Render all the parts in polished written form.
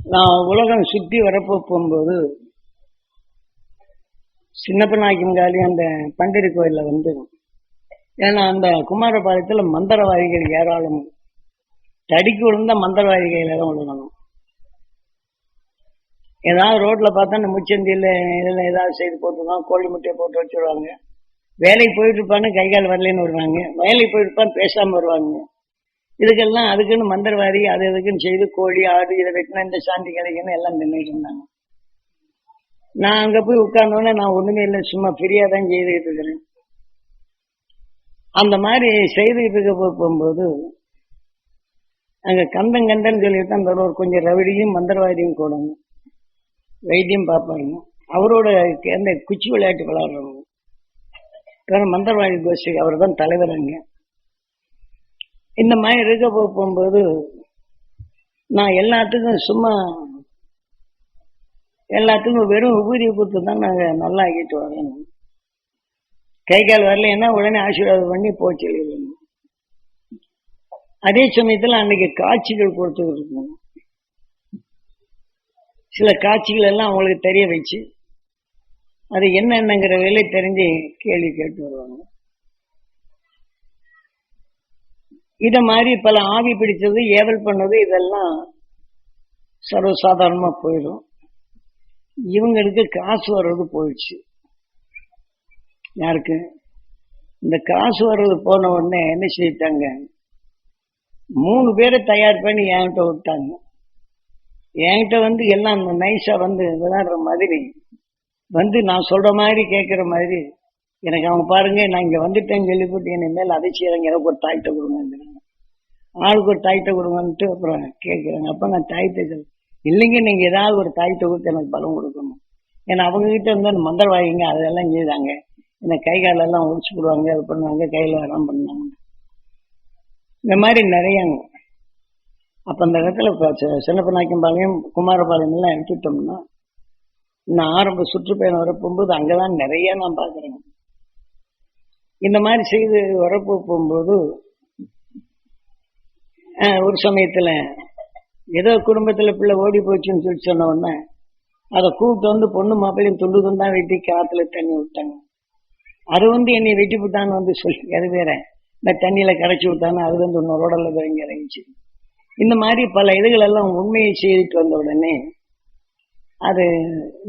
நான் உலகம் சுத்தி வரப்போ போகும்போது சின்னப்பநாயக்கங்காலி அந்த பண்டிரி கோயில்ல வந்து, ஏன்னா அந்த குமாரபாளையத்துல மந்திரவாதிகள் ஏராளம். தடிக்கு விழுந்த மந்திரவாதி கையில தான் விழுகணும். ஏதாவது ரோட்ல பார்த்தா இந்த முச்சந்தியில இதுல ஏதாவது செய்து போட்டுருவாங்க, கோழி முட்டையை போட்டு வச்சிருவாங்க. வேலைக்கு போயிட்டு இருப்பான்னு கை கால் வரலன்னு வருவாங்க, வேலைக்கு போயிட்டு இருப்பான்னு பேசாம வருவாங்க. இதுக்கெல்லாம் அதுக்குன்னு மந்திரவாதி அது இதுக்குன்னு செய்து கோழி ஆடு இதை வைக்கணும், இந்த சாந்தி கிடைக்கணும் எல்லாம் நின்றுட்டு இருந்தாங்க. நான் அங்க போய் உட்கார்ந்தோன்னே நான் ஒண்ணுமே இல்லை, சும்மா ஃப்ரீயா தான் செய்துகிட்டு இருக்கிறேன். அந்த மாதிரி செய்துகிட்டு இருக்க போகும்போது அங்க கந்தன் சொல்லிட்டு அந்த ஒரு கொஞ்சம் ரவிடியும் மந்திரவாதியும் கூடணும், வைத்தியம் பார்ப்பாங்க. அவரோட அந்த குச்சி விளையாட்டு விளையாடுறவங்க மந்திரவாதி கோஷ்டி, அவர் தான் தலைவர் அங்க. இந்த மாதிரி இருக்க போகும்போது நான் எல்லாத்துக்கும் வெறும் உபூதி கொடுத்து தான் நாங்க நல்லா ஆகிட்டு வரோம். கை கால் வரலைன்னா உடனே ஆசீர்வாதம் பண்ணி போச்சு. அதே சமயத்துல அன்னைக்கு காட்சிகள் கொடுத்துக்கிட்டு இருக்கோம். சில காட்சிகள் எல்லாம் அவங்களுக்கு தெரிய வச்சு அது என்னங்கிற வேலை தெரிஞ்சு கேள்வி கேட்டு வருவாங்க. இத மாதிரி பல ஆவி பிடிச்சது ஏவல் பண்ணது இதெல்லாம் சர்வசாதாரணமா போயிடும். இவங்களுக்கு காசு வர்றது போயிடுச்சு. யாருக்கு இந்த காசு வர்றது போன உடனே என்ன செய்யிட்டாங்க, 3 பேரை தயார் பண்ணி என்கிட்ட விட்டாங்க. என்கிட்ட வந்து எல்லாம் நைஸா வந்து விளையாடுற மாதிரி வந்து நான் சொல்ற மாதிரி கேட்கிற மாதிரி எனக்கு அவங்க பாருங்க நான் இங்க வந்துட்டேன்னு சொல்லி போட்டு என்ன மேல அதிர்ச்சியறங்க, எனக்கு ஒரு தாய்ட்ட கொடுங்க, ஆளுக்கு ஒரு தாய்ட்ட கொடுங்கன்ட்டு அப்புறம் கேட்கிறேங்க. அப்ப நான் தாய்த்த இல்லைங்க, நீங்க ஏதாவது ஒரு தாய்ட்ட கொடுத்து எனக்கு பலம் கொடுக்கணும். ஏன்னா அவங்க கிட்ட வந்து மந்திரவாதிங்க அதெல்லாம் செய்தாங்க, எனக்கு கை காலெல்லாம் ஒடிச்சு போடுவாங்க, அது பண்ணுவாங்க, கையில எல்லாம் பண்ணுவாங்க, இந்த மாதிரி நிறையாங்க. அப்ப அந்த இடத்துல சின்னப்பநாயக்கம்பாளையம் குமாரபாளையம் எல்லாம் எடுத்துட்டோம்னா நான் ஆரம்ப சுற்றுப்பயணம் வரப்போகும்போது அங்கதான் நிறைய நான் பாக்குறேன். இந்த மாதிரி செய்து வரப்போ போகும்போது ஒரு சமயத்துல ஏதோ குடும்பத்துல பிள்ளை ஓடி போச்சுன்னு சொல்லி சொன்ன உடனே அதை கூப்பிட்டு வந்து பொண்ணு மாப்பிள்ளையும் துண்டு துண்டா வெட்டி காத்துல தண்ணி விட்டாங்க. அது வந்து என்னை வெட்டி விட்டான்னு வந்து சொல்லி அது வேற, இந்த தண்ணியில கரைச்சி விட்டான்னு அது வந்து இன்னொரு உடல்ல இறங்கி இறங்கிச்சு. இந்த மாதிரி பல இதுகள் எல்லாம் உண்மையை செய்துட்டு வந்த உடனே அது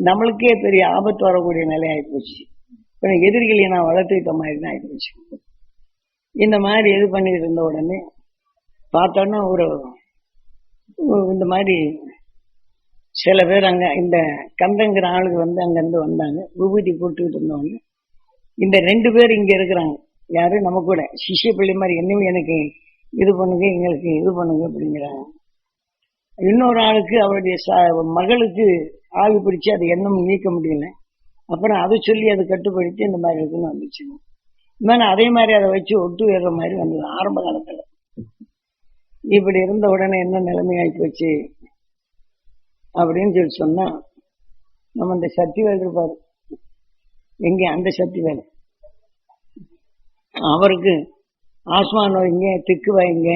நம்மளுக்கே பெரிய ஆபத்து வரக்கூடிய நிலை ஆயிப்போச்சு. எதிரிகளை நான் வளர்த்துக்கிட்ட மாதிரி தான் ஆயிப்போச்சு. இந்த மாதிரி இது பண்ணிட்டு இருந்த உடனே பார்த்தோன்னா இந்த மாதிரி சில பேர் அங்க இந்த கந்தங்கிற ஆளுக்கு வந்து அங்கிருந்து வந்தாங்க, விபூதி போட்டுக்கிட்டு இருந்தவங்க. இந்த 2 பேர் இங்க இருக்கிறாங்க, யாரு நம்ம கூட சிஷ்ய பிள்ளை மாதிரி என்னையும் எனக்கு இது பண்ணுங்க எங்களுக்கு இது பண்ணுங்க அப்படிங்கிறாங்க. இன்னொரு ஆளுக்கு அவருடைய மகளுக்கு ஆவி பிடிச்சு அது எண்ணம் நீக்க முடியல, அப்புறம் அதை சொல்லி அதை கட்டுப்படுத்தி இந்த மாதிரி இருக்குன்னு வந்துச்சு. அதே மாதிரி அதை வச்சு ஒட்டு வேற மாதிரி வந்தது ஆரம்ப காலத்துல. இப்படி இருந்த உடனே என்ன நிலைமை ஆகி போச்சு அப்படின்னு சொல்லி சொன்னா, நம்ம இந்த சக்திவேல் இருப்பாரு எங்க, அந்த சக்திவேல் அவருக்கு ஆஸ்மா நோய்ங்க, திக்கு வாய்ங்க,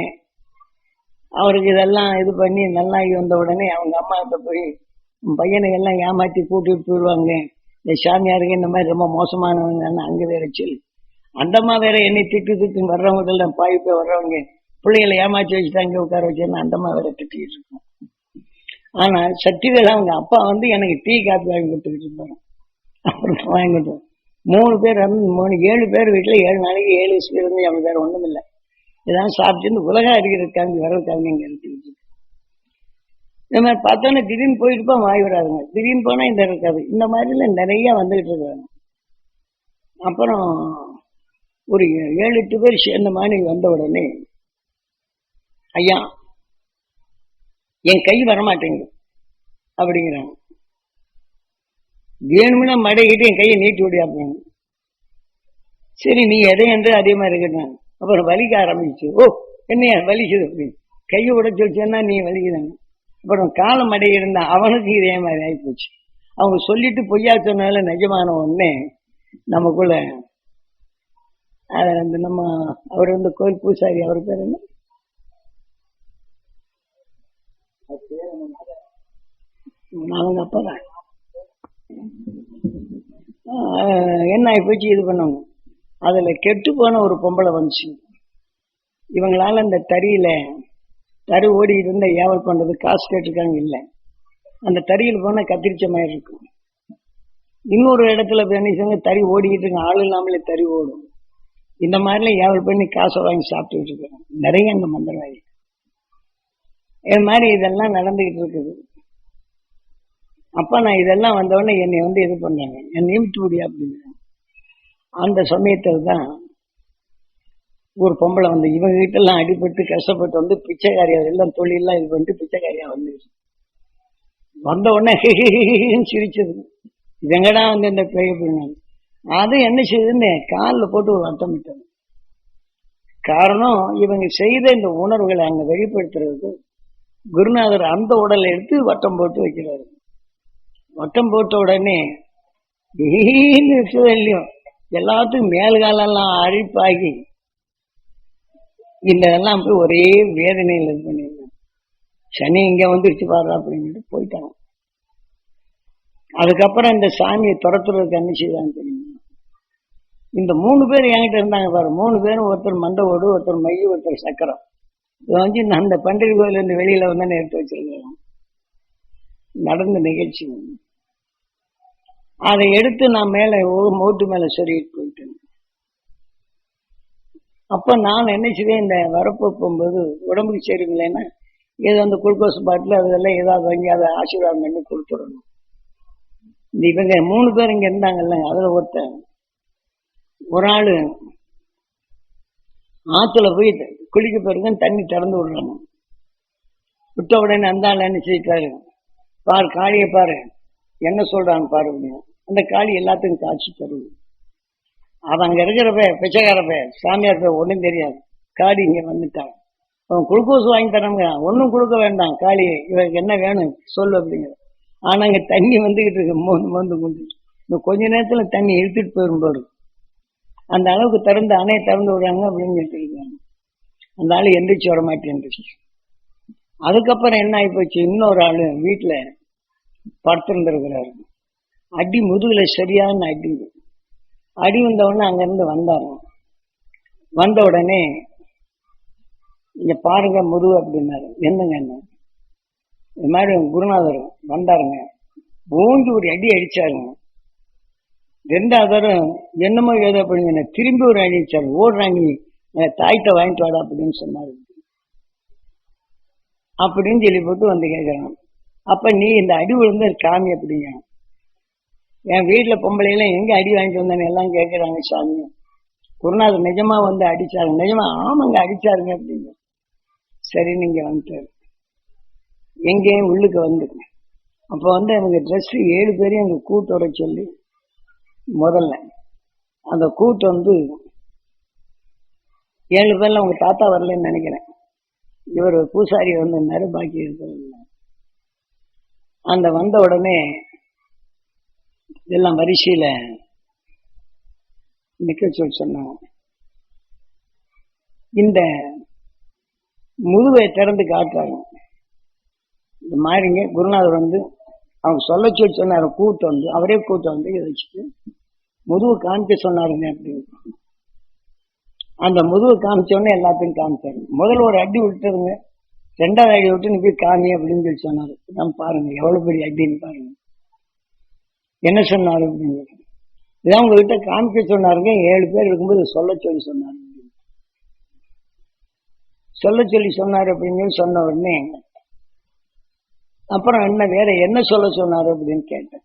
அவருக்கு இதெல்லாம் இது பண்ணி நல்லாகி வந்த உடனே அவங்க அம்மா கிட்ட போய் பையனை எல்லாம் ஏமாத்தி கூட்டிட்டு போயிடுவாங்க, இந்த சாமியாருக்கு இந்த மாதிரி ரொம்ப மோசமானவங்க அங்க வேற சொல்லி அந்த அம்மா வேற என்னை திட்டு வர்றவங்க பாய் போய் வர்றவங்க பிள்ளைகளை ஏமாற்றி வச்சுட்டாங்க உட்கார வச்சேன்னு அந்த அம்மா வேற திட்டிட்டு இருக்கோம். ஆனா சக்திவேல் அவங்க அப்பா வந்து எனக்கு டீ காப்பி வாங்கி கொடுத்துக்கிட்டு இருந்தாங்க. அப்புறம் வாங்கி கொடுத்தோம் 3 பேர் 7 பேர் வீட்டுல 7 நாளைக்கு 7 வயசுல இருந்து அவங்க வேற ஒண்ணும் இல்லை, இதான் சாப்பிட்டு உலக அறிகிறதுக்காண்டி வரதுக்காண்டி இங்க எடுத்துக்கிட்டு இருக்கு. இந்த மாதிரி பார்த்தோன்னா திடீர்னு போயிட்டு போய் வாய் வராதுங்க, திடீர்னு போனா இந்த இருக்காது. இந்த மாதிரில நிறைய வந்துகிட்டு இருக்காங்க. அப்புறம் ஒரு 7-8 பேர் சேர்ந்த மாதிரி வந்த உடனே ஐயா என் கை வரமாட்டேங்குது அப்படிங்கிறாங்க. வேணும்னா மடைகிட்டு என் கையை நீட்டி விடியாப்பாங்க. சரி நீ எதை என்று அதே மாதிரி இருக்கட்டாங்க. அப்புறம் வலிக்க ஆரம்பிச்சு, ஓ என்னையா வலிக்குது அப்படின்னு கையை உடைச்சு வச்சேன்னா நீ வலிக்குதாங்க. அப்புறம் காலம் அடைய இருந்தா அவனுக்கு இதே மாதிரி ஆகிப்போச்சு. அவங்க சொல்லிட்டு பொய்யா சொன்னால நிஜமான உடனே நமக்குள்ள நம்ம அவர் வந்து கோயில் பூசாரி, அவர் பேர் என்ன, அவங்க அப்பதான் என்ன ஆயிப்போச்சு இது பண்ணவங்க. அதுல கெட்டு போன ஒரு பொம்பளை வந்துச்சு. இவங்களால அந்த தறி ஓடி இருந்த ஏவல் பண்றது காசு கேட்டிருக்காங்க. இல்லை, அந்த தறியில் போனா கத்திரிச்ச மாதிரி இருக்கும். இன்னொரு இடத்துல பண்ணிச்சாங்க தறி ஓடிக்கிட்டு இருக்கு, ஆள் இல்லாமலே தறி ஓடும். இந்த மாதிரிலாம் ஏவல் பண்ணி காசை வாங்கி சாப்பிட்டுக்கிட்டு இருக்கிறோம் நிறைய அந்த மந்திரவாதி. இது மாதிரி இதெல்லாம் நடந்துகிட்டு இருக்குது. அப்ப நான் இதெல்லாம் வந்தவொடனே என்னை இது பண்ணாங்க, என் நிமித்து முடியா அப்படின்னு. அந்த சமயத்தில் தான் ஒரு பொம்பளை வந்து இவங்க கிட்ட எல்லாம் அடிபட்டு கஷ்டப்பட்டு பிச்சைக்காரியா எல்லாம் தொழிலெல்லாம் இது பண்ணிட்டு பிச்சைக்காரியா வந்துருச்சு. வந்த உடனே சிரிச்சது, இதெங்கடா இந்த பேய் அப்படின்னாங்க. அது என்ன செய்யுதுன்னு காலில் போட்டு ஒரு வட்டம் விட்டது. காரணம், இவங்க செய்த இந்த உணர்வுகளை அங்க வெளிப்படுத்துறதுக்கு குருநாதர் அந்த உடலை எடுத்து வட்டம் போட்டு வைக்கிறாரு. வட்டம் போட்ட உடனே இல்லையும் எல்லாத்துக்கும் மேல்காலெல்லாம் அழிப்பாகி இந்த எல்லாம் போய் ஒரே வேதனையில் இது பண்ணிருந்தாங்க. சனி இங்க வந்துருச்சு பாரு அப்படின்ட்டு போயிட்டாங்க. அதுக்கப்புறம் இந்த சாமியை துரத்துறதுக்கு என்ன செய்தாங்க தெரியுமா? இந்த 3 பேர் என்கிட்ட இருந்தாங்க பாரு. 3 பேரும், ஒருத்தர் மண்டை ஓடு, ஒருத்தர் மைய, ஒருத்தர் சக்கரம். இது அந்த பண்டிகை கோயில் இருந்து வெளியில வந்து எடுத்து வச்சிருக்கேன். நடந்த நிகழ்ச்சி. அதை எடுத்து நான் மேல மோட்டு மேல சொல்லிட்டு போயிட்டேன். அப்ப நான் என்ன செய்வேன், இந்த வரப்பு போகும்போது உடம்புக்கு சரியில்லைன்னா ஏதோ அந்த குளுக்கோஸ் பாட்டில் அதெல்லாம் ஏதாவது வாங்கி அதை ஆசீர்வாதம் பண்ணி கொடுத்துடணும். இந்த இவங்க 3 பேர் இங்க இருந்தாங்கல்ல, அதுல ஒரு ஆளு ஆத்துல போய் குளிக்க பிறகு தண்ணி திறந்து விடுறாங்க. விட்ட உடனே அந்த ஆள் என்ன செய்யிட்டாரு, பாரு காளியை பாரு என்ன சொல்றான்னு பாரு. அந்த காளி எல்லாத்துக்கும் காட்சி தருது. அவன் அங்க இருக்கிறப்ப பிச்சைக்காரப்ப சாமியார்ப்ப ஒன்றும் தெரியாது. காளி இங்க வந்துட்டான். அவன் குளுக்கோஸ் வாங்கி தரங்க, ஒன்றும் கொடுக்க வேண்டாம், காளி இவருக்கு என்ன வேணும் சொல்லு அப்படிங்கிற. ஆனா இங்க தண்ணி வந்துகிட்டு இருக்கு, மோந்து கொண்டு. இன்னும் கொஞ்ச நேரத்துல தண்ணி இழுத்துட்டு போயிருப்பாரு. அந்த அளவுக்கு அணையை திறந்து விடுறாங்க அப்படின்னு சொல்லிருக்காங்க. அந்த ஆளு எந்திரிச்சு வர மாட்டேன்ருச்சு. அதுக்கப்புறம் என்ன ஆகி போச்சு, இன்னொரு ஆளு வீட்டுல படுத்திருந்திருக்கிறாரு. அடி முதுகுல சரியான அடி வந்த உடனே அங்கிருந்து வந்தாரு. வந்த உடனே இங்க பாருங்க முதுகு அப்படின்னாரு. என்னங்க என்ன இது மாதிரி குருநாதர் வந்தாருங்க, ஓங்கி ஒரு அடி அடிச்சாருங்க. 2வது தரம் என்னமோ ஏதோ அப்படிங்க திரும்பி ஒரு அடி அடிச்சாரு. ஓடுறாங்க, தாய்கிட்ட வாங்கிட்டு வாடா அப்படின்னு சொன்னாரு. அப்படின்னு சொல்லி போட்டு வந்து கேட்கறான். அப்ப நீ இந்த அடி விழுந்து காமி அப்படிங்க. என் வீட்டுல பொம்பளையெல்லாம் எங்க அடி வாங்கிட்டு வந்தேன்னு எல்லாம் கேட்கறாங்க. சாமி குருநாதர் நிஜமா வந்து அடிச்சாரு. நிஜமா? ஆமாங்க அடிச்சாருங்க அப்படிங்க. சரி நீங்க வந்துட்டாரு. எங்கேயும் உள்ளுக்கு வந்துங்க. அப்ப அவங்க ட்ரெஸ் 7 பேரையும் அங்க கூட்டோட சொல்லி முதல்ல அந்த கூட்டு 7 பேர்ல உங்க தாத்தா வரலன்னு நினைக்கிறேன். இவர் பூசாரி இருந்தாரு, பாக்கி இருக்கிறது. அந்த வந்த உடனே எல்லாம் வரிசையில நிக்க சொல்லி சொன்னாங்க. இந்த முதுவை திறந்து காட்டுறாங்க. இந்த மாதிரிங்க குருநாதர் அவங்க சொல்ல சொல்லி சொன்னாரு. கூட்டு அவரே கூட்டு இதை வச்சுட்டு முதுகு காமிக்க சொன்னாருங்க அப்படின்னு. அந்த முதுகு காமிச்சோடனே எல்லாத்தையும் காமிச்சாரு. முதல்ல ஒரு அடி விட்டுருங்க, 2வது அடி விட்டு நீ போய் காமி அப்படின்னு சொல்லி சொன்னாரு. நான் பாருங்க எவ்வளவு பெரிய அடின்னு பாருங்க. என்ன சொன்னாரு அப்படின்னு இதான் உங்ககிட்ட காமிக்க சொன்னாருங்க. 7 பேர் இருக்கும்போது சொல்ல சொல்லி சொன்னாரு. சொல்ல சொல்லி சொன்னாரு அப்படின்னு சொன்ன உடனே அப்புறம் என்ன வேற என்ன சொல்ல சொன்னாரு அப்படின்னு கேட்டேன்.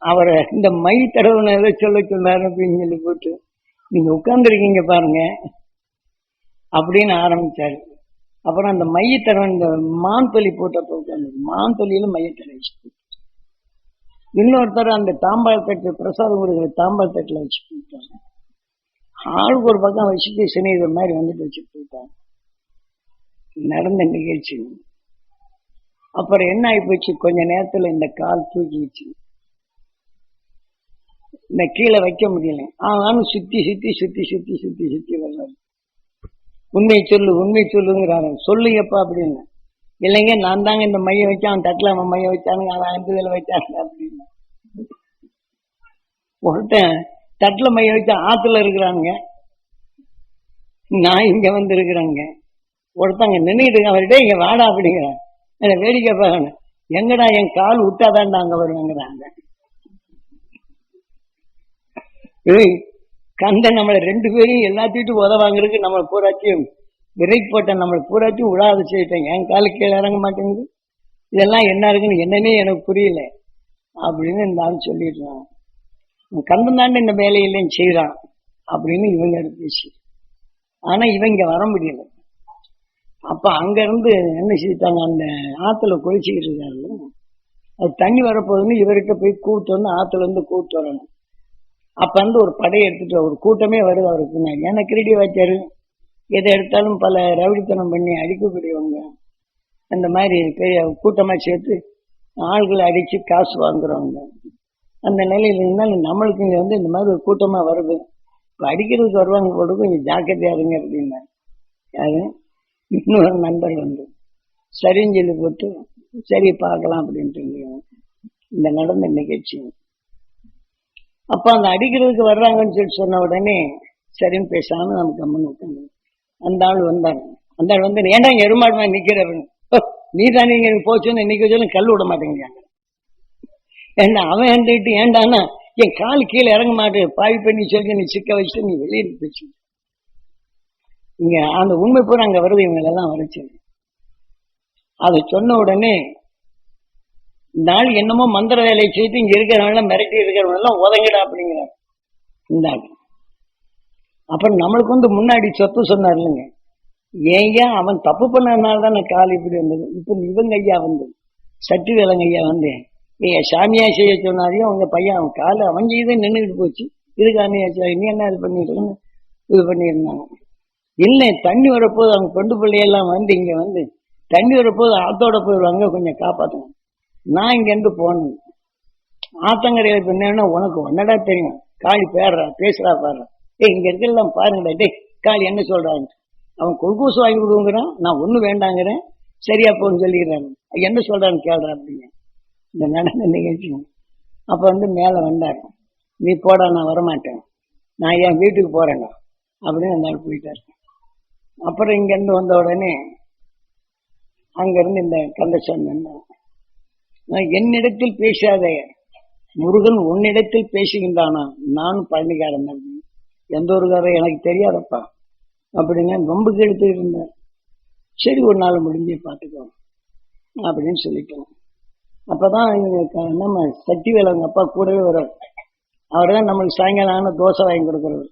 அவரை இந்த மை தடவை சொல்ல சொன்னாரு அப்படின்னு சொல்லி போட்டு நீங்க உட்கார்ந்துருக்கீங்க பாருங்க அப்படின்னு ஆரம்பிச்சாரு. அப்புறம் அந்த மையத்தடவை இந்த மான்தொலி போட்டப்ப உட்காந்து மான்தொலியில மையத்தடவை வச்சு, இன்னொருத்தர் அந்த தாம்பாள் தட்டு பிரசாதம் கொடுக்குற தாம்பாள் தட்டுல வச்சு போயிட்டாங்க. ஆளுக்கு ஒரு பக்கம் வச்சுட்டு சிநேகிதர் மாதிரி வந்துட்டு வச்சுட்டு போயிட்டாங்க. நடந்த நிகழ்ச்சி. அப்புறம் என்ன ஆகி போச்சு, கொஞ்ச நேரத்துல இந்த கால் தூக்கிடுச்சு. இந்த கீழே வைக்க முடியல. ஆனாலும் சுத்தி சுத்தி சுத்தி சுத்தி சுத்தி சுத்தி வர்றாரு. உண்மை சொல்லு உண்மை சொல்லுங்கிறாரு. சொல்லுங்கப்பா அப்படின்னு. இல்லைங்க நான் தாங்க இந்த மைய வச்சான், அவன் தட்டில் அவன் மைய வச்சானுங்க, அவன் அந்த இதில் வச்சானுங்க அப்படின்னு. ஒருத்தன் தட்டுல மைய வச்சா ஆத்துல இருக்கிறானுங்க, நான் இங்க வந்து இருக்கிறேங்க. ஒருத்தங்க நின்றுட்டு அவர்கிட்ட இங்க வாடா அப்படிங்கிறான். வேடிக்கை பார்க்கணும், எங்கடா என் கால் விட்டாதான்டா அங்க வருவாங்கிறாங்க. கந்த நம்மளை ரெண்டு பேரையும் எல்லாத்திட்டும் உதவாங்கிறதுக்கு நம்மளை பூராச்சியும் விரைக்கு போட்டேன், நம்மளை பூராச்சும் விழாத செய்யிட்டேன். என் காலு கீழே இறங்க மாட்டேங்குது, இதெல்லாம் என்ன இருக்குன்னு என்னன்னே எனக்கு புரியல அப்படின்னு இந்த ஆள் சொல்லிடுறான். கந்தன் தாண்ட இந்த வேலையிலையும் செய்யறான் அப்படின்னு இவங்க பேசி. ஆனா இவங்க வர முடியல. அப்ப அங்க இருந்து என்ன செய்தாங்க, அந்த ஆத்துல குளிச்சுக்கிட்டு இருக்காரு, அது தண்ணி வரப்போகுதுன்னு இவர்கிட்ட போய் கூப்பிட்டு வந்து ஆத்துல இருந்து கூப்பிட்டு வரணும். அப்ப வந்து ஒரு படையை எடுத்துட்டு ஒரு கூட்டமே வருது அவருக்கு பின்னாடி. ஏன்னா கிரீடி வாச்சாரு எதை எடுத்தாலும் பல ரவுடித்தனம் பண்ணி அடிக்கக்கூடியவங்க, அந்த மாதிரி பெரிய கூட்டமா சேர்த்து ஆள்களை அடிச்சு காசு வாங்குறவங்க. அந்த நிலையில இருந்தாலும் நம்மளுக்கு இங்க வந்து இந்த மாதிரி ஒரு கூட்டமா வருது, இப்ப அடிக்கிறதுக்கு வருவாங்க போட்டு கொஞ்சம் ஜாக்கிரதையா இருங்க அப்படின்னா. யாரு இன்னொரு நண்பர் வந்து சரின்னு சொல்லி போட்டு சரி பார்க்கலாம் அப்படின்ட்டு இந்த நடந்த நிகழ்ச்சி. அப்ப அந்த அடிக்கிறதுக்கு வர்றாங்கன்னு சொல்லி சொன்ன உடனே சரின்னு பேசாம நமக்கு கம்மன் விட்டாங்க. அந்த ஆள் வந்தாங்க. அந்த ஆள் வந்து ஏன்டா இங்க எருமாடுமா நிக்கிறவன், நீ தானே இங்க போச்சுன்னு நிக்க சொல்லி கல் விட மாட்டேங்கிறாங்க. ஏண்டா அவன் ஏன்ட்டு ஏண்டானா என் கால் கீழே இறங்க மாட்டேன், பாவி பண்ணி சொல்லி நீ சிக்க வச்சுட்டு நீ வெளியே போச்சு. இங்க அந்த உண்மை பூரா அங்க வருது, இவங்க எல்லாம் வரைச்சு. அதை சொன்ன உடனே இந்த ஆள் என்னமோ மந்திர வேலையை செய்து இங்க இருக்கிறவங்க மிரட்டி இருக்கிறவங்க எல்லாம் உதங்கிடா அப்படிங்கிறார் இந்த ஆள். அப்புறம் நம்மளுக்கு வந்து முன்னாடி சொத்து சொன்னார் இல்லைங்க, ஏங்க அவன் தப்பு பண்ணதுனால தான் கால் இப்படி வந்தது. இப்ப இவங்க ஐயா வந்து சட்டி வேலைங்க ஐயா வந்து சாமியா செய்ய சொன்னாரையும் அவங்க பையன் அவன் காலு அவங்க இதை நின்றுட்டு போச்சு, இதுக்கான நீ என்ன இது பண்ணிட்டு இது பண்ணியிருந்தாங்க. இல்லை தண்ணி வரப்போது அவங்க பெண்டு பிள்ளையெல்லாம் வந்து இங்க வந்து தண்ணி வரப்போது ஆத்தோட போயிடுவாங்க, கொஞ்சம் காப்பாற்றணும். நான் இங்க இருந்து போனேன் ஆத்தங்கரையில பின்னா உனக்கு ஒன்னடா தெரியும், காளி பேடுறா பேசுறா பாடுறா, இங்க இருக்கலாம் பாருங்கடா டே காளி என்ன சொல்றாங்க, அவன் குளுக்கோஸ் வாங்கி விடுங்கிறான், நான் ஒண்ணு வேண்டாங்கிறேன், சரியா போன்னு சொல்லிடுறாங்க, என்ன சொல்றான்னு கேள்றான் அப்படின்னு இந்த நடந்த நிகழ்ச்சி. அப்ப வந்து மேல வந்தாரு, நீ போடா நான் வரமாட்டேன், நான் என் வீட்டுக்கு போறேங்க அப்படின்னு அந்த நாள் போயிட்டாரு. அப்புறம் இங்க இருந்து வந்த உடனே அங்க இருந்து இந்த கந்தசாமி என்னிடத்தில் பேசாத முருகன் உன்னிடத்தில் பேசுகின்றானா, நானும் பழனிக்காரன் தான், எந்த ஒரு காரம் எனக்கு தெரியாதப்பா அப்படிங்க ரொம்ப எடுத்துக்கிட்டு இருந்தேன். சரி ஒரு நாள் முடிஞ்சு பார்த்துக்கோ அப்படின்னு சொல்லிட்டோம். அப்பதான் நம்ம சட்டி வேலை அவங்க அப்பா கூடவே வர்றார். அவர் தான் நம்மளுக்கு சாயங்காலம் ஆன தோசை வாங்கி கொடுக்குறது,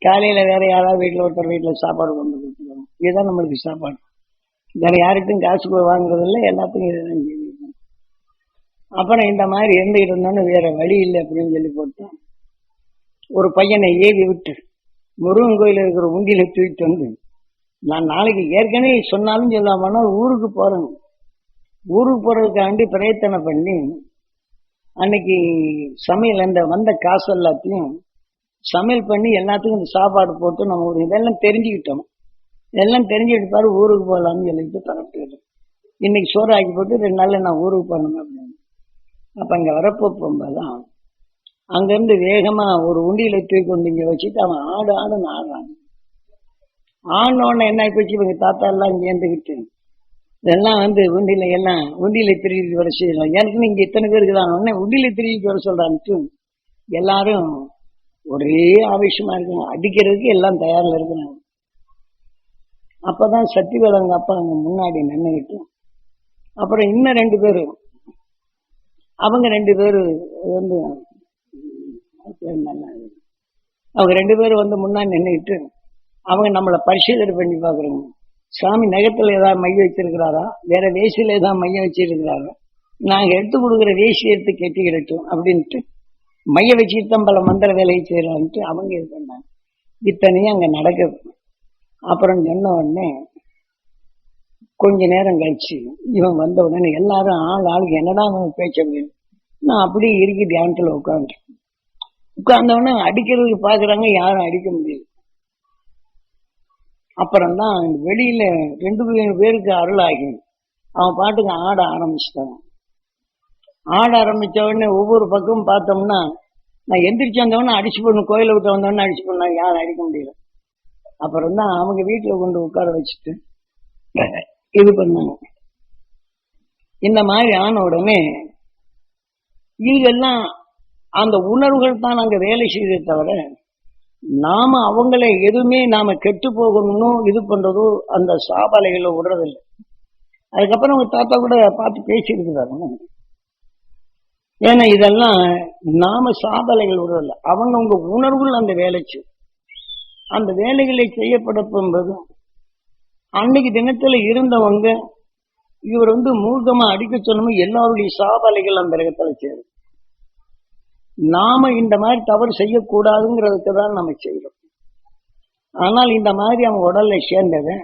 காலையில வேற யாராவது வீட்டுல ஒருத்தர் வீட்டுல சாப்பாடு கொண்டு கொடுத்துருவோம், இதுதான் நம்மளுக்கு சாப்பாடு. வேற யாருக்கும் காசு வாங்குறது இல்லை, எல்லாத்துக்கும் இதுதான் செய்யும். அப்புறம் இந்த மாதிரி இருந்துகிட்டு இருந்தோன்னு வேற வழி இல்லை அப்படின்னு சொல்லி போட்டோம். ஒரு பையனை ஏவி விட்டு முருகன் கோயில் இருக்கிற உண்டியில தூக்கிட்டு வந்து, நான் நாளைக்கு ஏற்கனவே சொன்னாலும் சொல்லாமன்னா ஊருக்கு போறேன், ஊருக்கு போறதுக்காண்டி பிரயத்தனை பண்ணி அன்னைக்கு சமையல் அந்த வந்த காசு எல்லாத்தையும் சமையல் பண்ணி எல்லாத்துக்கும் இந்த சாப்பாடு போட்டு நம்ம ஒரு இதெல்லாம் தெரிஞ்சுக்கிட்டோம். இதெல்லாம் தெரிஞ்சுக்கிட்டு பாரு ஊருக்கு போகலாம்னு சொல்லிட்டு பரப்பிட்டு இன்னைக்கு சோறு ஆக்கி போட்டு 2 நாள்ல நான் ஊருக்கு போகணும் அப்படின்னு. அப்ப அங்க வரப்போ போகும்போதுதான் அங்கிருந்து வேகமா ஒரு உண்டியில தூக்கி கொண்டு இங்க வச்சுட்டு அவன் ஆடுன்னு ஆடுறான். ஆடினோடனே என்ன போச்சு, இவங்க தாத்தா எல்லாம் இங்க ஏந்துக்கிட்டு இதெல்லாம் வந்து உண்டியில திருப்பி வர செய்யலாம், எனக்குன்னு இங்க இத்தனை பேருக்கு தான் உடனே உண்டியில திருப்பி வர சொல்றான்ட்டு எல்லாரும் ஒரே ஆவேசமா இருக்காங்க, அடிக்கிறதுக்கு எல்லாம் தயாரில் இருக்கிறாங்க. அப்பதான் சத்திவேலங்க அப்பா அங்க முன்னாடி நின்றுகிட்டு, அப்புறம் இன்னும் 2 பேரு அவங்க 2 பேரு வந்து அவங்க 2 பேரும் வந்து முன்னாடி நின்றுகிட்டு அவங்க நம்மளை பரிசீலனை பண்ணி பாக்குறாங்க. சாமி நகத்துல ஏதாவது மைய வச்சிருக்கிறாரா, வேற வேசியில ஏதாவது மைய வச்சிருக்கிறாரா, நாங்க எடுத்து கொடுக்குற வேசி எடுத்து கெட்டிக்கிடட்டும் அப்படின்ட்டு மைய வச்சுட்டு தான் பல மந்திர வேலையை செய்யறான்ட்டு அவங்க இது பண்ணாங்க. இத்தனையும் அங்க நடக்குது. அப்புறம் சொன்ன உடனே கொஞ்ச நேரம் கழிச்சு இவன் வந்த உடனே எல்லாரும் ஆளுக்கு என்னடா அவன் பேச்ச அப்படின்னு நான் அப்படியே இறுக்கி தியானத்துல உட்கார்ந்தவொடனே அடிக்கிறதுக்கு பாக்குறாங்க, யாரும் அடிக்க முடியாது. அப்புறம்தான் வெளியில 2 பேருக்கு அருளாகி அவன் பாட்டுக்கு ஆட ஆரம்பிச்சிட்டான். ஆட ஆரம்பிச்ச உடனே ஒவ்வொரு பக்கமும் பார்த்தோம்னா, நான் எந்திரிச்சு வந்தவொடனே அடிச்சு போடணும், கோயிலை விட்டு வந்தவொடனே அடிச்சு போடணும், யாரும் அடிக்க முடியல. அப்புறம் தான் அவங்க வீட்டுல கொண்டு உட்கார வச்சுட்டு இது பண்ணாங்க. இந்த மாதிரி ஆன உடனே இதெல்லாம் அந்த உணர்வுகள் தான் அங்க வேலை செய்தே தவிர, நாம அவங்களை எதுவுமே நாம கெட்டு போகணும்னு இது பண்றதோ அந்த சாபாலைகளை விடுறதில்லை. அதுக்கப்புறம் அவங்க தாத்தா கூட பார்த்து பேசியிருக்கிறாங்க. ஏன்னா இதெல்லாம் நாம சாதனைகள் விடுறதில்லை, அவங்க உங்க உணர்வுகள் அந்த வேலைச்சு அந்த வேலைகளை செய்யப்படப்போது அன்னைக்கு தினத்துல இருந்தவங்க இவர் மூர்க்கமா அடிக்க சொன்னோம், எல்லாருடைய சாதனைகள் அந்த இடத்துல சேரும். நாம இந்த மாதிரி தவறு செய்யக்கூடாதுங்கிறதுக்கு தான் நம்ம செய்யறோம். ஆனால் இந்த மாதிரி அவங்க உடல்ல சேர்ந்தது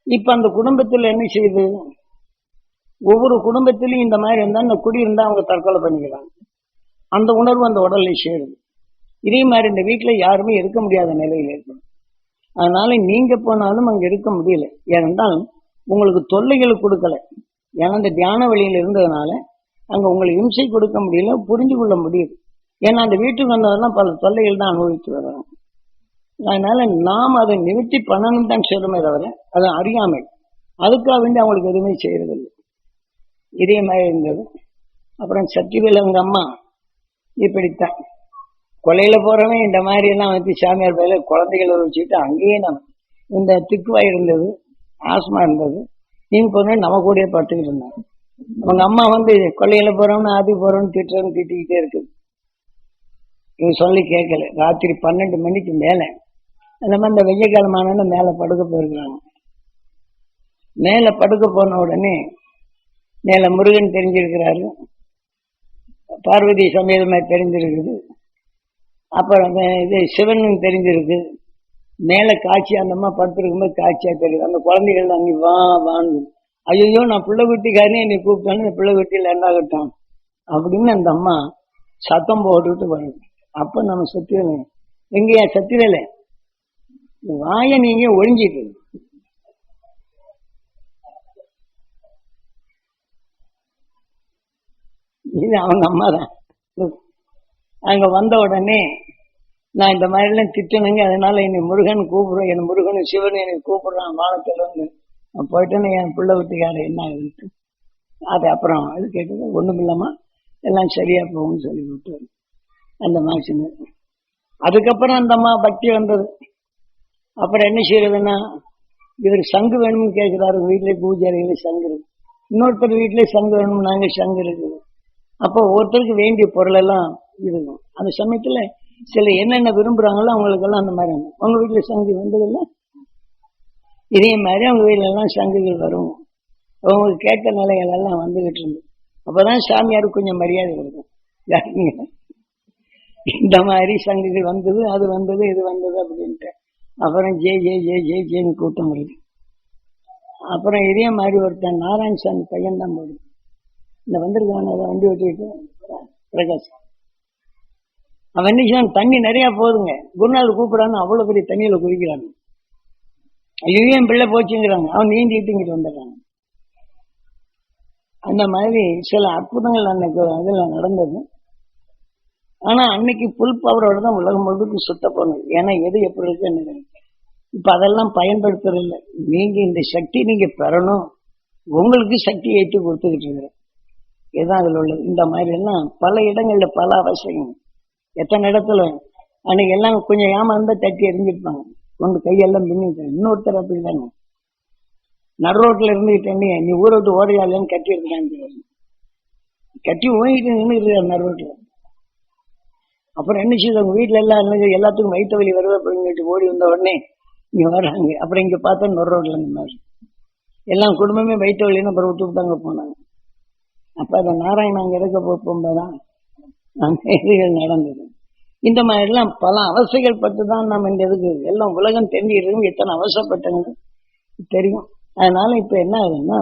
இப்ப அந்த குடும்பத்தில் என்ன செய்யுது, ஒவ்வொரு குடும்பத்திலும் இந்த மாதிரி இருந்தா அந்த குடி இருந்தா அவங்க தற்கொலை பண்ணிக்கிறாங்க. அந்த உணர்வு அந்த உடல்ல சேருது. இதே மாதிரி இந்த வீட்டுல யாருமே இருக்க முடியாத நிலையில இருக்கும். அதனால நீங்க போனாலும் அங்க இருக்க முடியல. ஏனென்றால் உங்களுக்கு தொல்லைகள் கொடுக்கல. ஏன்னா அந்த தியான வழியில இருந்ததுனால அங்க உங்களுக்கு இம்சை கொடுக்க முடியல, புரிஞ்சு கொள்ள முடியுது. ஏன்னா அந்த வீட்டுக்கு வந்ததுன்னா பல தொல்லைகள் தான் அனுபவித்து வர்றாங்க. அதனால நாம் அதை நிவர்த்தி பண்ணணும் தான் செய்யணுமே தவிர அதை அறியாமை, அதுக்காக வேண்டி அவங்களுக்கு எதுவுமே செய்யறதில்லை. இதே மாதிரி இருந்தது. அப்புறம் சத்திவேல் அவங்க அம்மா இப்படித்தான் கொலையில போறவன் இந்த மாதிரி எல்லாம் சாமியார் பயில குழந்தைகளை வச்சுட்டு அங்கேயே நம்ம இந்த திக்குவாய் இருந்தது, ஆஸ்மா இருந்தது, நீங்க போன நம்ம கூட படுத்துக்கிட்டு இருந்தாங்க. அவங்க அம்மா கொலையில போறவனு ஆதி போறவனு திட்டிக்கிட்டே இருக்குது. இவங்க சொல்லி கேட்கல. ராத்திரி 12 மணிக்கு மேல அந்த வெய்ய காலமான மேல படுக்க போயிருக்கிறாங்க. மேல படுக்க போன உடனே மேல முருகன் தெரிஞ்சிருக்கிறாரு, பார்வதி சமேதமா தெரிஞ்சிருக்குது, அப்புறம் இது சிவன் தெரிஞ்சிருக்கு. மேல காட்சி அந்த அம்மா படுத்திருக்கும்போது காட்சியா தெரியுது. அந்த குழந்தைகள் அங்கே வாங்க, ஐயோ நான் பிள்ளை குட்டிக்காரனே என்னை கூப்பிட்டான்னு பிள்ளை குட்டியில் என்னாகட்டான் அப்படின்னு அந்த அம்மா சத்தம் போட்டுட்டு வருது. அப்ப நம்ம சத்தியவேல எங்கயா சத்தியவேல வாய நீங்க ஒழிஞ்சிட்டு இது அவங்க அம்மா தான். அங்க வந்த உடனே நான் இந்த மாதிரி எல்லாம் திட்டணுங்க, அதனால என்னை முருகன் கூப்பிடுறேன், என் முருகனும் சிவன் என்னை கூப்பிடுறான் வானத்துல நான் போயிட்டேன்னு என் பிள்ளை வீட்டுக்கார என்ன ஆகுது. அது அப்புறம் அது கேட்டது ஒண்ணும் இல்லாம எல்லாம் சரியா போகும்னு சொல்லி விட்டு அந்த மாசின்னு. அதுக்கப்புறம் அந்த அம்மா பக்தி வந்தது. அப்புறம் என்ன செய்யறதுன்னா, இவர் சங்கு வேணும்னு கேட்கிறாரு. வீட்டுல பூஜை அறையில சங்கு இருக்கு, இன்னொருத்தர் வீட்லயே சங்கு வேணும், நாங்க சங்கு இருக்குது. அப்போ ஒருத்தருக்கு வேண்டிய பொருள் எல்லாம் இருக்கும். அந்த சமயத்துல சில என்னென்ன விரும்புறாங்களோ அவங்களுக்கெல்லாம் அந்த மாதிரி உங்க வீட்டுல சங்கு வந்ததில்லை, இதே மாதிரி அவங்க வீட்டுல எல்லாம் சங்குகள் வரும். அவங்க கேட்ட நிலைகள் எல்லாம் வந்துகிட்டு இருந்து அப்பதான் சாமியாருக்கு கொஞ்சம் மரியாதை இருக்கும். இந்த மாதிரி சங்குகள் வந்தது, அது வந்தது, இது வந்தது அப்படின்ட்டு அப்புறம் ஜெய் ஜெய் ஜெய் ஜெய் ஜெயின்னு கூட்டம் வருது. அப்புறம் இதே மாதிரி ஒருத்தன் நாராயணசாமி பையன் தான் போடுது. இந்த வந்திருக்கான வண்டி ஓட்டிட்டு பிரகாஷ், அவன் என்ன செய்வான், தண்ணி நிறைய போகுதுங்க, குருநாள் கூப்பிடான்னு அவ்வளவு பெரிய தண்ணியில குதிக்கிறாங்க. ஐயோ என் பிள்ளை போச்சுங்கிறாங்க, அவன் நீந்திட்டு இங்கிட்டு வந்துடுறாங்க. அந்த மாதிரி சில அற்புதங்கள் அன்னைக்கு இதெல்லாம் நடந்தது. ஆனா அன்னைக்கு புல் பவரோட தான் உலகம் முழுக்க சுத்த போனது. ஏன்னா எது எப்படி இருக்கு என்ன இப்ப அதெல்லாம் பயன்படுத்துறதில்லை. நீங்க இந்த சக்தி நீங்க பெறணும், உங்களுக்கு சக்தி ஏற்றி கொடுத்துக்கிட்டு இருக்கிற இதுதான் அதுல உள்ளது. இந்த மாதிரி எல்லாம் பல இடங்கள்ல பல அவசியம். எத்தனை இடத்துல அன்னைக்கு எல்லாம் கொஞ்சம் ஏமாந்தா தட்டி எரிஞ்சிருப்பாங்க, கொண்டு கையெல்லாம் பின்னிட்டு. இன்னொருத்தர் அப்படிதாங்க நடு ரோட்ல இருந்துகிட்டே நீ ஊரை விட்டு ஓடையாளன்னு கட்டி இருக்கான்னு கட்டி ஓங்கிட்டு நின்றுட்டு நடு ரோட்ல. அப்புறம் என்ன செய்யுது, அவங்க வீட்டுல எல்லாம் எல்லாத்துக்கும் வயிற்று வலி வருது அப்படின்னு ஓடி வந்த உடனே இங்க வர்றாங்க. அப்புறம் இங்க பார்த்தா நடு ரோட்ல இந்த மாதிரி எல்லாம் குடும்பமே வயிற்று வலின்னு அப்புறம் விட்டு விட்டாங்க போனாங்க. அப்ப அதை நாராயணன் அங்க இருக்க போகும்போதுதான் அந்த இதுகள் நடந்தது. இந்த மாதிரி எல்லாம் பல அவசைகள் பட்டுதான் நம்ம இந்த இதுக்கு எல்லாம் உலகம் தெரிஞ்சுக்கிறதும் எத்தனை அவசரப்பட்டங்க தெரியும். அதனால இப்ப என்ன ஆகுதுன்னா,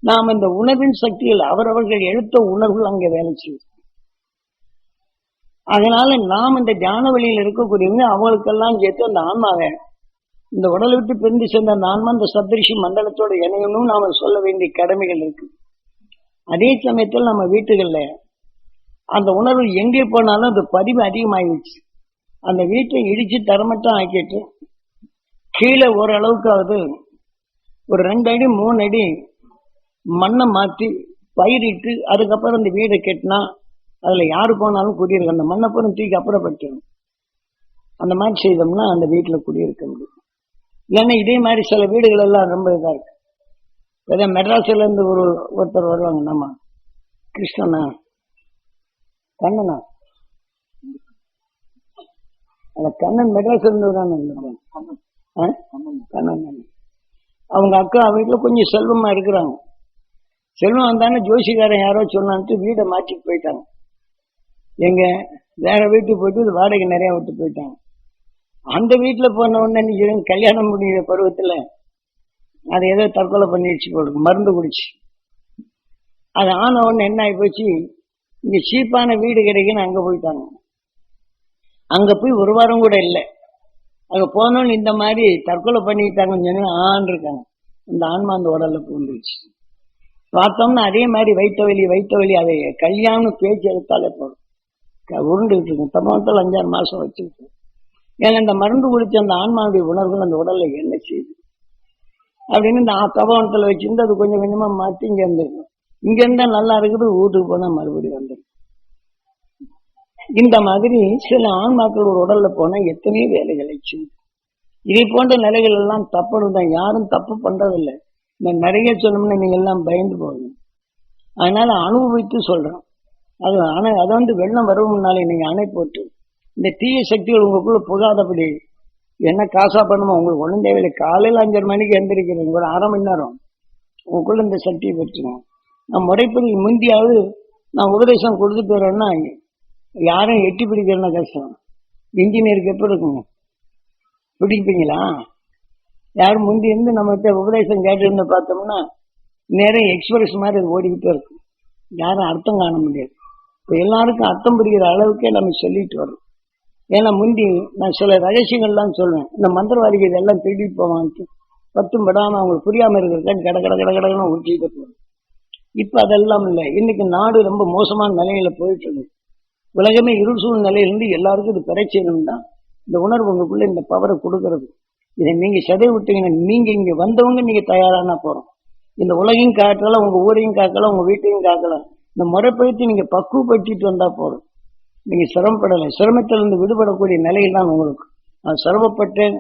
நாம் இந்த உணர்வின் சக்தியில் அவரவர்கள் எழுத்த உணர்வுகள் அங்கே வேலை செய்யும். அதனால நாம் இந்த தியான வழியில் இருக்கக்கூடியவங்க அவங்களுக்கெல்லாம் சேர்த்து அந்த ஆன்மாவை இந்த உடலை விட்டு பிரிந்து சென்ற அந்த ஆன்மா இந்த சப்தரிஷி மண்டலத்தோட இணையணும் நாம சொல்ல வேண்டிய கடமைகள் இருக்கு. அதே சமயத்தில் நம்ம வீட்டுகள்ல அந்த உணர்வு எங்கே போனாலும் அந்த பதிவு அதிகமாகிடுச்சு. அந்த வீட்டை இடிச்சு தரமட்டம் ஆக்கிட்டு கீழே ஓரளவுக்காவது ஒரு 2 அடி 3 அடி மண்ணை மாற்றி பயிரிட்டு அதுக்கப்புறம் அந்த வீடை கட்டினா அதுல யாரு போனாலும் குடியிருக்க, அந்த மண்ணை பூரம் தூக்கி அப்புறப்பட்டணும். அந்த மாதிரி செய்தோம்னா அந்த வீட்டுல குடியிருக்க முடியும். இல்லைன்னா இதே மாதிரி சில வீடுகள் எல்லாம் ரொம்ப இதா இருக்கு. ஏதோ மெட்ராஸ்ல இருந்து ஒருத்தர் வருவாங்க, நம்ம கிருஷ்ணனா கண்ணனா அந்த கண்ணன் மெட்ராஸ்ல இருந்து கண்ணன். அவங்க அக்கா வீட்டுல கொஞ்சம் செல்வமா இருக்கிறாங்க. செல்வம் வந்தானே ஜோசிகாரன் யாரோ சொன்னான்ட்டு வீடை மாற்றிட்டு போயிட்டாங்க. எங்க வேற வீட்டுக்கு போயிட்டு வாடகை நிறைய விட்டு போயிட்டாங்க. அந்த வீட்டுல போன உடனே கல்யாணம் முடிகிற பருவத்துல அதை ஏதோ தற்கொலை பண்ணிடுச்சு போடுங்க, மருந்து குடிச்சு. அது ஆன உடனே என்ன ஆகி போச்சு, இங்க சீப்பான வீடு கிடைக்குன்னு அங்க போயிட்டாங்க. அங்க போய் ஒரு வாரம் கூட இல்லை. அங்க போனோன்னு இந்த மாதிரி தற்கொலை பண்ணிக்கிட்டாங்கன்னு சொல்லி இருக்காங்க. இந்த ஆன்மா அந்த உடல்ல பூந்துருச்சு. பார்த்தோம்னா அதே மாதிரி வைத்த வலி அதை கல்யாணம் பேச்சு எடுத்தாலே போதும் உருண்டுகிட்டு இருக்கும். தமத்தில் 5-6 மாசம் வச்சுக்கிட்டு. ஏன்னா இந்த மருந்து குடிச்ச அந்த ஆன்மாவுடைய உணர்வுகள் அந்த உடல்ல என்ன செய்யுது அப்படின்னு இந்த தபவனத்துல வச்சிருந்து அது கொஞ்சம் கொஞ்சமா மாற்றி இங்க இருந்துருக்கும். இங்க இருந்தா நல்லா இருக்குது, வீட்டுக்கு போனா மறுபடியும் வந்துடும். இந்த மாதிரி சில ஆன்மாக்கள் ஒரு உடல்ல போனா எத்தனையோ வேலைகளை செய்யும். இதை போன்ற நிலைகள் எல்லாம் தப்புன்னு தான், யாரும் தப்பு பண்றதில்லை. நான் நிறைய சொன்னோம்னா நீங்க எல்லாம் பயந்து போகணும். அதனால அனுபவித்து சொல்றோம். அது அதை வெள்ளம் வரவும் முன்னாலே நீங்க அணை போட்டு இந்த தீய சக்திகள் உங்களுக்குள்ள புகாதபடி என்ன காசா பண்ணுமோ உங்களுக்கு ஒன்றும் தேவையில்லை. காலையில் 5:30 மணிக்கு எந்திரிக்கிறீங்க, ஒரு 1/2 மணி நேரம் உங்களுக்குள்ள இந்த சக்தியை பெற்றுவோம். நான் முறைப்படி முந்தியாவது நான் உபதேசம் கொடுத்துட்டு வரேன்னா யாரும் எட்டி பிடிக்கிறேன்னா கஷ்டம். இன்ஜினியருக்கு எப்படி இருக்குங்க, பிடிப்பீங்களா? யாரும் முந்தி இருந்து நம்ம உபதேசம் கேட்டு பார்த்தோம்னா நேரம் எக்ஸ்பிரஸ் மாதிரி ஓடிக்கிட்டே இருக்கும். யாரும் அர்த்தம் காண முடியாது. இப்போ எல்லாருக்கும் அர்த்தம் புரிகிற அளவுக்கே நம்ம சொல்லிட்டு வரோம். ஏன்னா முந்தி நான் சில ரகசியங்கள்லாம் சொல்லுவேன். இந்த மந்திரவாதிகள் இதெல்லாம் திருடிட்டு போவான்ட்டு 10 படாம அவங்களுக்கு புரியாம இருக்கிறதுக்கு கடகடன்னு ஊற்றிட்டு போகும். இப்ப அதெல்லாம் இல்லை. இன்னைக்கு நாடு ரொம்ப மோசமான நிலையில போயிட்டு இருக்கு. உலகமே இருள் சூழ் நிலையிலிருந்து எல்லாருக்கும் இது பெறச்சேனும் தான் இந்த உணர்வு உங்களுக்குள்ள இந்த பவரை கொடுக்கறது. இதை நீங்க சதை விட்டீங்கன்னா நீங்க இங்க வந்தவங்க நீங்க தயாரானா போறோம். இந்த உலகையும் காக்கலாம், உங்க ஊரையும் காக்கலாம், உங்க வீட்டையும் காக்கலாம். இந்த முறைப்படுத்தி நீங்க பக்குவப்படுத்திட்டு வந்தா போறோம். நீங்க சிரமப்படலை. சிரமத்திலிருந்து விடுபடக்கூடிய நிலையில் தான் உங்களுக்கு. நான் சிரமப்பட்டேன்,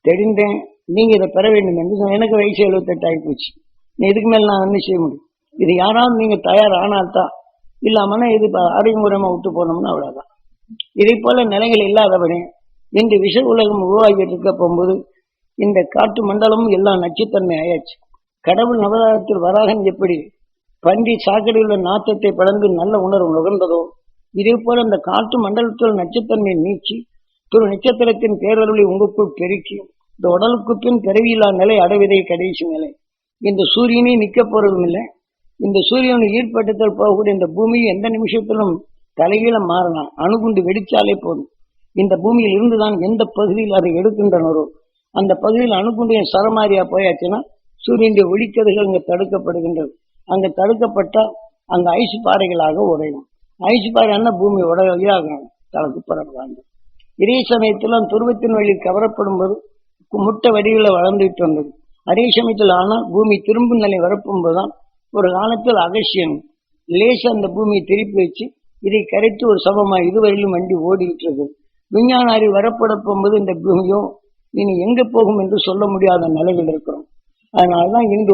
தெரிந்தேன், நீங்க இதை பெற வேண்டும் என்று. எனக்கு வயசு 78 ஆகி போச்சு. இதுக்கு மேல நான் என்ன செய்ய முடியும்? இது யாராவது நீங்க தயாரானால்தான், இல்லாமன்னா இது அறிமுறைமா விட்டு போனோம்னா அவ்வளவுதான். இதை போல நிலைகள் இல்லாதபடி இன்று விஷ உலகம் உருவாகிட்டு இருக்க போகும்போது இந்த காற்று மண்டலமும் எல்லாம் நச்சுத்தன்மை ஆயாச்சு. கடவுள் நவதாரத்தில் வராகன் எப்படி பன்றி சாக்கடையுள்ள நாத்தத்தை படர்ந்து நல்ல உணர்வு நுகர்ந்ததோ, இதே போல இந்த காற்று மண்டலத்தில் நச்சுத்தன்மையை நீக்கி ஒரு நட்சத்திரத்தின் பேரருளை உங்களுக்குள் பெருக்கி இந்த உடலுக்கு பின் பிறவியில்லா நிலை அடைவதே கடைசி நிலை. இந்த சூரியனே நிற்க போறதும் இல்லை. இந்த சூரியனை ஈர்ப்பட்டத்தில் போகக்கூடிய இந்த பூமியை எந்த நிமிஷத்திலும் தலைகீழ மாறலாம். அணுகுண்டு வெடிச்சாலே போதும். இந்த பூமியில் இருந்துதான் எந்த பகுதியில் அதை எடுக்கின்றனரோ அந்த பகுதியில் அணுகுண்டு சரமாரியா போயாச்சுன்னா சூரியனுடைய ஒளிக்கதிர்கள் அங்க தடுக்கப்படுகின்றது. அங்க தடுக்கப்பட்டால் அங்க ஐஸ் பாறைகளாக உடையும். ஐஸ் பாறை பூமி உடையாக தனக்கு பரவாங்க. இதே சமயத்தில் துருவத்தின் வழி கவரப்படும் போது முட்டை வடிவில் வளர்ந்துட்டு வந்தது. அதே சமயத்தில் ஆனால் பூமி திரும்பும் நிலை வரப்பும் போதுதான் ஒரு காலத்தில் அகசியன் லேச அந்த பூமியை திருப்பி வச்சு இதை கரைத்து ஒரு சமமா இதுவரையிலும் வண்டி ஓடிட்டு இருக்கு. விஞ்ஞான அறிவு வரப்பட போகும்போது இந்த பூமியோ இனி எங்க போகும் என்று சொல்ல முடியாத நிலையில் இருக்கிறோம். அதனால்தான் இன்று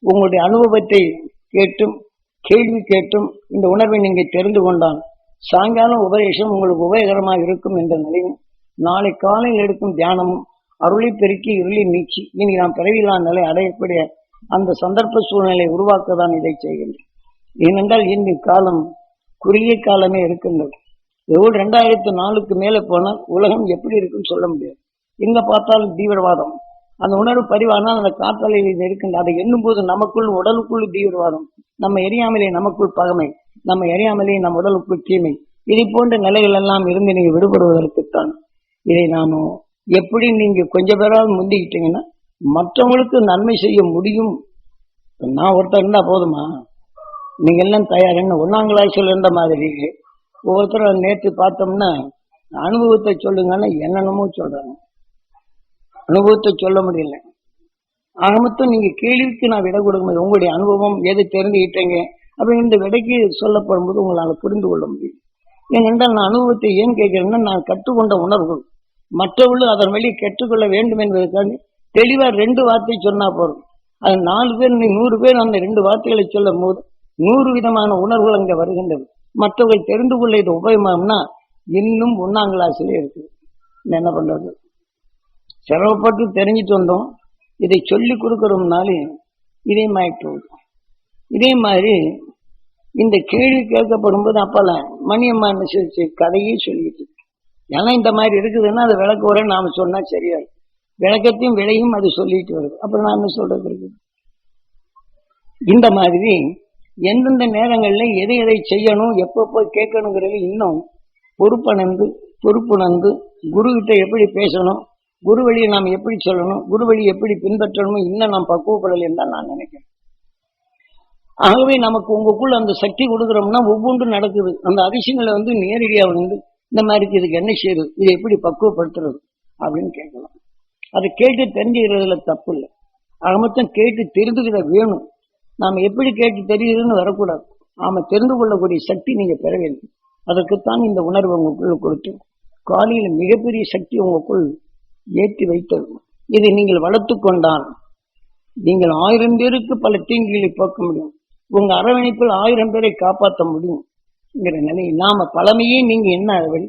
உங்களுடைய அனுபவத்தை கேட்டும் கேள்வி கேட்டும் இந்த உணர்வை நீங்க தெரிந்து கொண்டால் சாயங்காலம் உபதேசம் உங்களுக்கு உபயோகரமாக இருக்கும் என்ற நிலையும், நாளை காலையில் எடுக்கும் தியானமும் அருளை பெருக்கி இருளை நீக்கி இனி நாம் பிறவியில்லா நிலை அடையக்கூடிய அந்த சந்தர்ப்ப சூழ்நிலை உருவாக்கத்தான் இதை செய்கின்றேன். ஏனென்றால் இந்த காலம் குறுகிய காலமே இருக்கின்றது. எவ்வளவு 2004க்கு மேல போனால் உலகம் எப்படி இருக்குன்னு சொல்ல முடியாது. எங்க பார்த்தாலும் தீவிரவாதம். அந்த உணர்வு பதிவானால் அந்த காற்றலையில் இருக்கின்ற அதை எண்ணும் போது நமக்குள் உடலுக்குள் தீவிரவாதம், நம்ம எரியாமலே நமக்குள் பகமை, நம்ம எரியாமலே நம் உடலுக்குள் தீமை, இதை போன்ற நிலைகள் எல்லாம் இருந்து நீங்க விடுபடுவதற்குத்தான் இதை நாம எப்படி நீங்க கொஞ்ச பேராவது முந்திக்கிட்டீங்கன்னா மற்றவங்களுக்கு நன்மை செய்ய முடியும். நான் ஒருத்தர் இருந்தா போதுமா? நீங்க எல்லாம் தயார். என்ன 1ஆம் கிளாஸ்ல இருந்த மாதிரி ஒவ்வொருத்தரும் நேற்று பார்த்தோம்னா அனுபவத்தை சொல்லுங்கன்னா என்னென்னமோ சொல்றாங்க. அனுபவத்தை சொல்ல முடியல. ஆக மொத்தம் நீங்க கேள்விக்கு நான் விடை கொடுக்க முடியும். உங்களுடைய அனுபவம் எது தெரிஞ்சுக்கிட்டீங்க அப்ப இந்த விடைக்கு சொல்லப்படும் போது உங்களால் புரிந்து கொள்ள முடியும். ஏனென்றால் நான் அனுபவத்தை ஏன் கேட்கிறேன்னா, நான் கற்றுக்கொண்ட உணர்வுகள் மற்றவர்களும் அதன் வழியை கற்றுக்கொள்ள வேண்டும் என்பதற்காக தெளிவா 2 வார்த்தை சொன்னா போதும். அது 4 பேர் 100 பேர் அந்த 2 வார்த்தைகளை சொல்லும் போது 100 விதமான உணர்வுகள் அங்க வருகின்றது. மற்றவர்கள் தெரிந்து கொள்ள இது உபயோகம்னா இன்னும் 1ஆம் கிளாஸ்லயே இருக்கு. என்ன பண்றது? சிரமப்பட்டு தெரிஞ்சுட்டு வந்தோம். இதை சொல்லி கொடுக்கறோம்னாலே இதே மாதிரி இதே மாதிரி இந்த கேள்வி கேட்கப்படும் போது அப்பெல்லாம் மணியம்மா என்ன கதையே சொல்லிட்டு, ஏன்னா இந்த மாதிரி இருக்குதுன்னா அது விளக்க வர நாம சொன்னா சரியா இருக்கும். விளக்கத்தையும் விலையும் அது சொல்லிட்டு வருது. அப்புறம் நான் என்ன சொல்றது இருக்கு. இந்த மாதிரி எந்தெந்த நேரங்கள்ல எதை எதை செய்யணும், எப்பப்போ கேட்கணுங்கிறது இன்னும் பொறுப்புணர்ந்து குரு கிட்ட எப்படி பேசணும், குரு வழியை நாம் எப்படி சொல்லணும், குரு வழி எப்படி பின்பற்றணும், இன்னும் நாம் பக்குவப்படலை என்றால் நான் நினைக்கிறேன். ஆகவே நமக்கு உங்களுக்குள்ள அந்த சக்தி கொடுக்குறோம்னா ஒவ்வொன்றும் நடக்குது. அந்த அதிசயங்களை நேரடியாக இந்த மாதிரி இதுக்கு என்ன செய்யுது, இதை எப்படி பக்குவப்படுத்துறது அப்படின்னு கேட்கலாம். அதை கேட்டு தெரிஞ்சுக்கிறதுல தப்பு இல்லை. ஆக மொத்தம் கேட்டு தெரிந்துக்கிற வேணும். நாம் எப்படி கேட்டு தெரியுதுன்னு வரக்கூடாது. நாம தெரிந்து கொள்ளக்கூடிய சக்தி நீங்க பெற வேண்டும். அதற்குத்தான் இந்த உணர்வு உங்களுக்குள்ள கொடுத்து காலையில மிகப்பெரிய சக்தி உங்களுக்குள் ஏற்றி வைத்தது. இதை நீங்கள் வளர்த்து கொண்டால் நீங்கள் 1000 பேருக்கு பல தீங்குகளை போக்க முடியும். உங்க அரவணைப்பில் 1000 பேரை காப்பாற்ற முடியும் என்கிற நிலை. நாம பழமையே நீங்க என்ன வழி,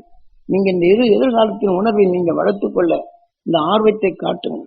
நீங்க இந்த எதிர்காலத்தின் உணர்வை நீங்க வளர்த்து கொள்ள இந்த ஆர்வத்தை காட்டுங்க.